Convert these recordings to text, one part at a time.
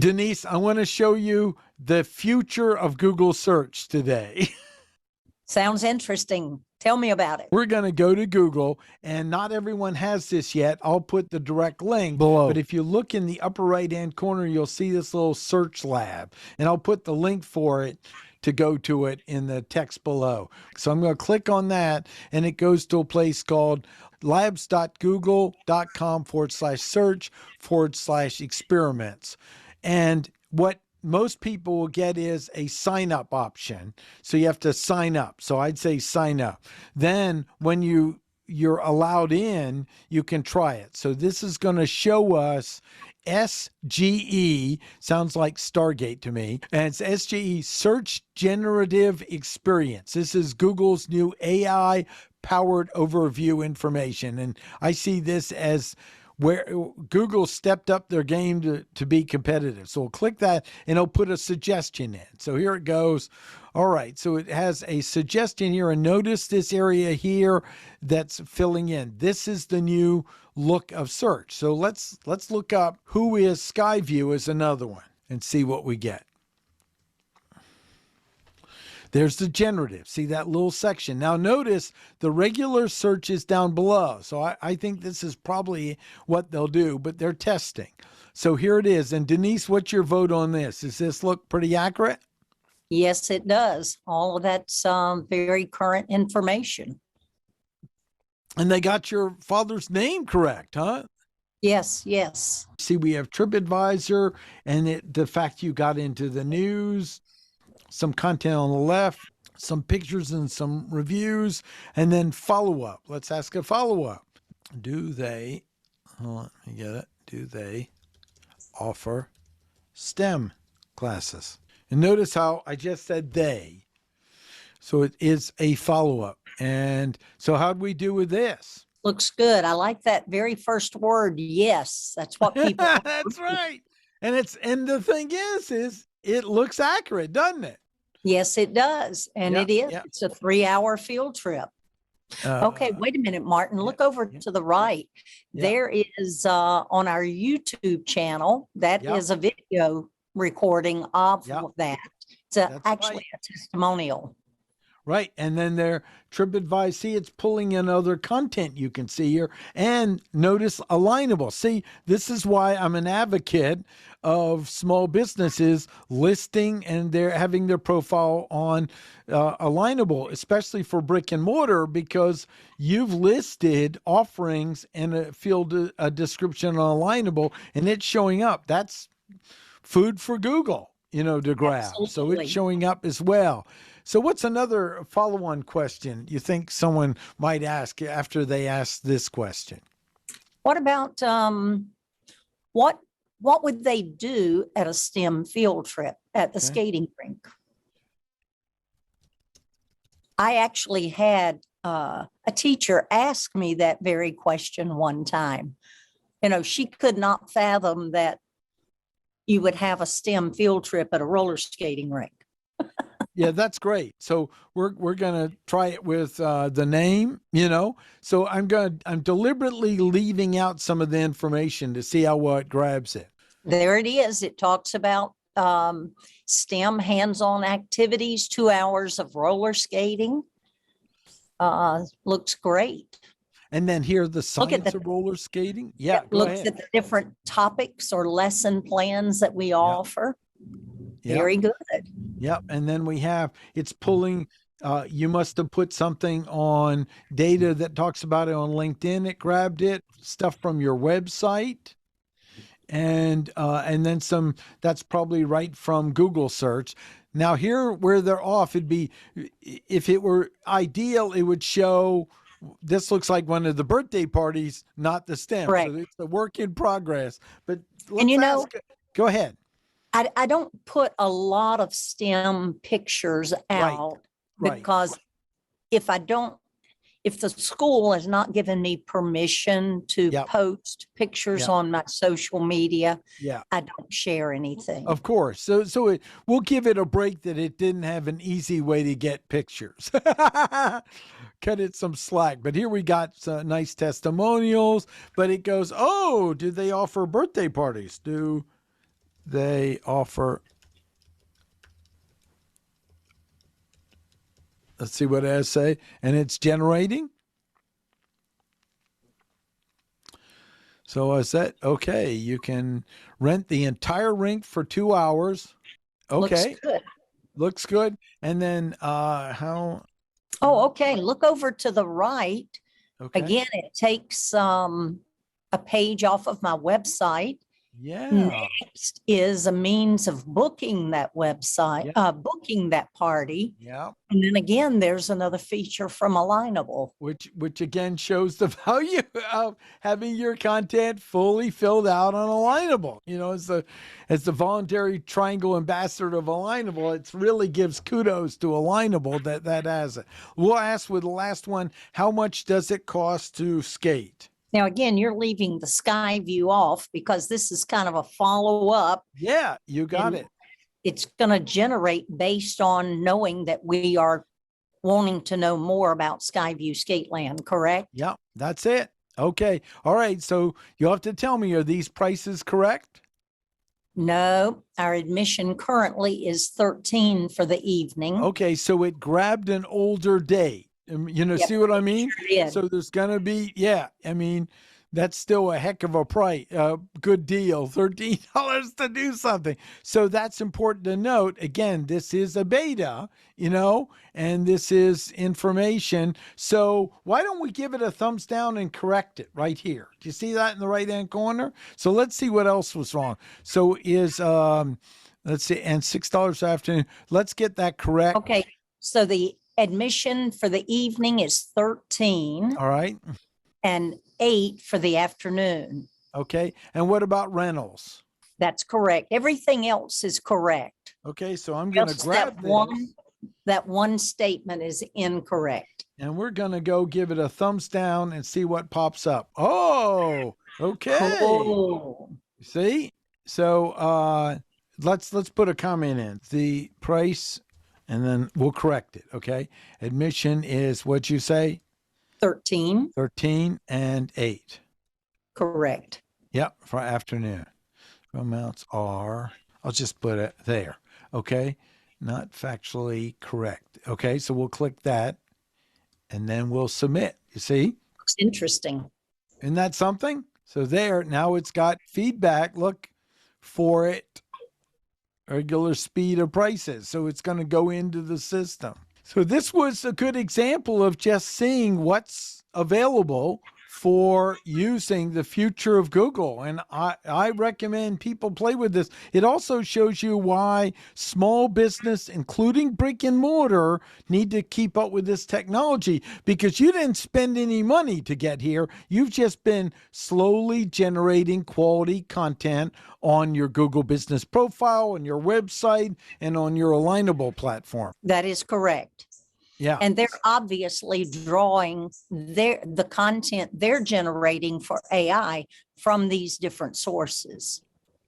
Denise, I want to show you the future of Google search today. Sounds interesting. Tell me about it. We're going to go to Google, and not everyone has this yet. I'll put the direct link below. But if you look in the upper right-hand corner, you'll see this little search lab, and I'll put the link for it to go to it in the text below. So I'm going to click on that, and it goes to a place called labs.google.com/search/experiments. And what most people will get is a sign up option. So you have to sign up. So I'd say sign up. Then when you're allowed in, you can try it. So this is going to show us SGE, sounds like Stargate to me, and it's SGE, Search Generative Experience. This is Google's new AI powered overview information. And I see this as where Google stepped up their game to be competitive. So we'll click that and it'll put a suggestion in. So here it goes. All right, so it has a suggestion here, and notice this area here that's filling in. This is the new look of search. So let's look up who is Skyview is another one and see what we get. There's the generative. See that little section. Now notice the regular search is down below. So I think this is probably what they'll do, but they're testing. So here it is. And Denise, what's your vote on this? Does this look pretty accurate? Yes, it does. All of that's very current information. And they got your father's name correct, huh? Yes, yes. See, we have TripAdvisor and the fact you got into the news, some content on the left, some pictures and some reviews, and then follow-up. Let's ask a follow-up. Do they, let me get it, do they offer STEM classes? And notice how I just said they. So it is a follow-up. And so how'd we do with this? Looks good. I like that very first word, yes. That's what people That's right. And the thing is it looks accurate, doesn't it? Yes, it does. And it is. Yep. It's a 3-hour field trip. Okay, wait a minute, Martin. Look over to the right. There is on our YouTube channel, that is a video recording of that. It's actually a testimonial. Right. And then their TripAdvisor, see, it's pulling in other content you can see here. And notice Alignable. See, this is why I'm an advocate of small businesses listing and they're having their profile on Alignable, especially for brick and mortar, because you've listed offerings and a field a description on Alignable, and it's showing up. That's food for Google, to grab. Absolutely. So it's showing up as well. So what's another follow-on question you think someone might ask after they ask this question? What about what would they do at a STEM field trip at the skating rink? I actually had a teacher ask me that very question one time. She could not fathom that you would have a STEM field trip at a roller skating rink. Yeah, that's great. So we're going to try it with the name, So I'm deliberately leaving out some of the information to see how well it grabs it. There it is. It talks about STEM hands-on activities, 2 hours of roller skating. Looks great. And then here, the science of roller skating. Yeah, it looks at the different topics or lesson plans that we offer. Very good. Yep. And then it's pulling, you must have put something on data that talks about it on LinkedIn. It grabbed it, stuff from your website. And then some, that's probably right from Google search. Now here where they're off, it'd be, if it were ideal, it would show, this looks like one of the birthday parties, not the STEM. Correct. So it's a work in progress, but let's go ahead. I don't put a lot of STEM pictures out because if the school has not given me permission to post pictures on my social media, I don't share anything. Of course. So we'll give it a break that it didn't have an easy way to get pictures. Cut it some slack. But here we got nice testimonials, but it goes, oh, do they offer birthday parties? Do they offer, let's see what it has to say, and it's generating. So I said, okay, you can rent the entire rink for 2 hours. Okay. Looks good. Looks good. And then how? Oh, okay. Look over to the right. Okay. Again, it takes a page off of my website. Yeah. Next is a means of booking that website, booking that party. Yeah. And then again, there's another feature from Alignable. Which again shows the value of having your content fully filled out on Alignable. You know, as the voluntary triangle ambassador of Alignable, it really gives kudos to Alignable that has it. We'll ask with the last one, how much does it cost to skate? Now, again, you're leaving the sky view off because this is kind of a follow-up. Yeah, you got it. It's going to generate based on knowing that we are wanting to know more about Skyview Skateland, correct? Yeah, that's it. Okay. All right. So you'll have to tell me, are these prices correct? No, our admission currently is 13 for the evening. Okay. So it grabbed an older date. You know, see what I mean? Sure. So there's going to be, I mean, that's still a heck of a price, good deal, $13 to do something. So that's important to note. Again, this is a beta, you know, and this is information. So why don't we give it a thumbs down and correct it right here? Do you see that in the right-hand corner? So let's see what else was wrong. So let's see, and $6 afternoon. Let's get that correct. Okay. So the admission for the evening is 13. All right. And 8 for the afternoon. Okay. And what about rentals? That's correct. Everything else is correct. Okay. So I'm going to grab that one statement is incorrect. And we're going to go give it a thumbs down and see what pops up. Oh, okay. Cool. See? So let's put a comment in. The price, and then we'll correct it. Okay. Admission is what'd you say? 13. 13 and 8. Correct. Yep, for afternoon. Amounts are, I'll just put it there. Okay. Not factually correct. Okay. So we'll click that and then we'll submit. You see? Looks interesting. Isn't that something? So there, now it's got feedback. Look for it. Regular speed of prices. So it's going to go into the system. So this was a good example of just seeing what's available for using the future of Google. And I recommend people play with this. It also shows you why small business, including brick and mortar, need to keep up with this technology, because you didn't spend any money to get here. You've just been slowly generating quality content on your Google business profile, on your website, and on your Alignable platform. That is correct. Yeah. And they're obviously drawing the content they're generating for AI from these different sources.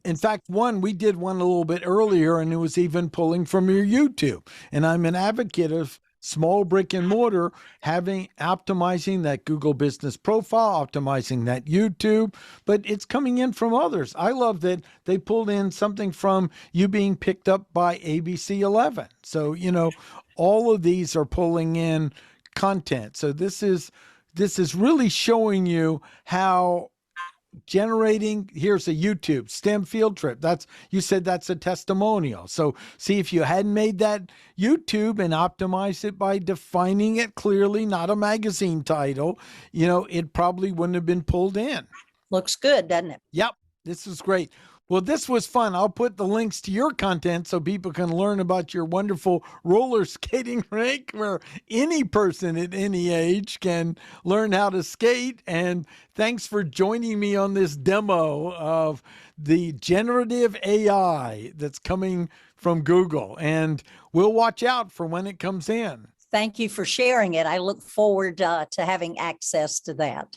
In fact, we did one a little bit earlier, and it was even pulling from your YouTube. And I'm an advocate of small brick and mortar optimizing that Google business profile, optimizing that YouTube, but it's coming in from others. I love that they pulled in something from you being picked up by ABC 11. So, you know, all of these are pulling in content. So this is really showing you how generating, here's a YouTube STEM field trip. You said that's a testimonial. So see, if you hadn't made that YouTube and optimized it by defining it clearly, not a magazine title, you know, it probably wouldn't have been pulled in. Looks good, doesn't it? Yep. This is great. Well, this was fun. I'll put the links to your content so people can learn about your wonderful roller skating rink where any person at any age can learn how to skate. And thanks for joining me on this demo of the generative AI that's coming from Google. And we'll watch out for when it comes in. Thank you for sharing it. I look forward to having access to that.